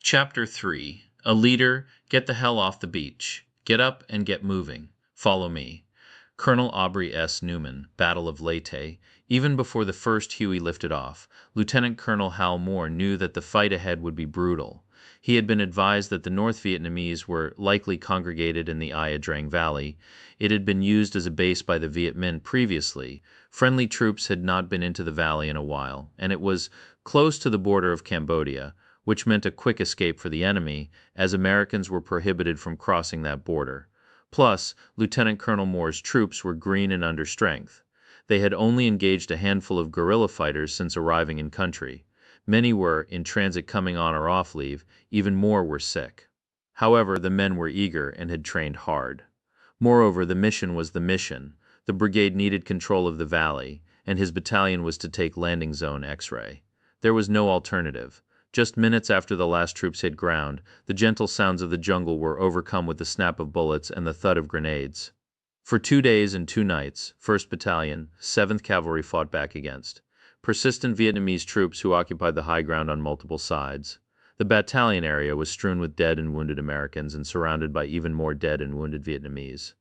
Chapter 3. A Leader, Get the Hell Off the Beach. Get Up and Get Moving. Follow Me. Colonel Aubrey S. Newman, Battle of Leyte. Even before the first Huey lifted off, Lieutenant Colonel Hal Moore knew that the fight ahead would be brutal. He had been advised that the North Vietnamese were likely congregated in the Ia Drang Valley. It had been used as a base by the Viet Minh previously. Friendly troops had not been into the valley in a while, and it was close to the border of Cambodia, which meant a quick escape for the enemy, as Americans were prohibited from crossing that border. Plus, Lieutenant Colonel Moore's troops were green and under strength. They had only engaged a handful of guerrilla fighters since arriving in country. Many were in transit coming on or off leave, even more were sick. However, the men were eager and had trained hard. Moreover, the mission was the mission. The brigade needed control of the valley, and his battalion was to take landing zone X-ray. There was no alternative. Just minutes after the last troops hit ground, the gentle sounds of the jungle were overcome with the snap of bullets and the thud of grenades. For 2 days and 2 nights, 1st Battalion, 7th Cavalry fought back against persistent Vietnamese troops who occupied the high ground on multiple sides. The battalion area was strewn with dead and wounded Americans and surrounded by even more dead and wounded Vietnamese.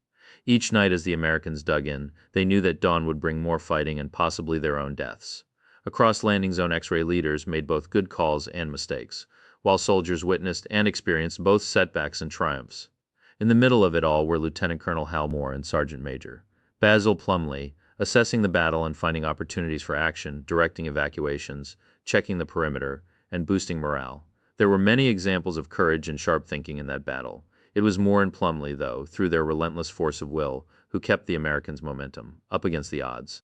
Each night as the Americans dug in, they knew that dawn would bring more fighting and possibly their own deaths. Across landing zone X-ray leaders made both good calls and mistakes, while soldiers witnessed and experienced both setbacks and triumphs. In the middle of it all were Lieutenant Colonel Hal Moore and Sergeant Major Basil Plumley, assessing the battle and finding opportunities for action, directing evacuations, checking the perimeter, and boosting morale. There were many examples of courage and sharp thinking in that battle. It was Moore and Plumley, though, through their relentless force of will, who kept the Americans' momentum, up against the odds.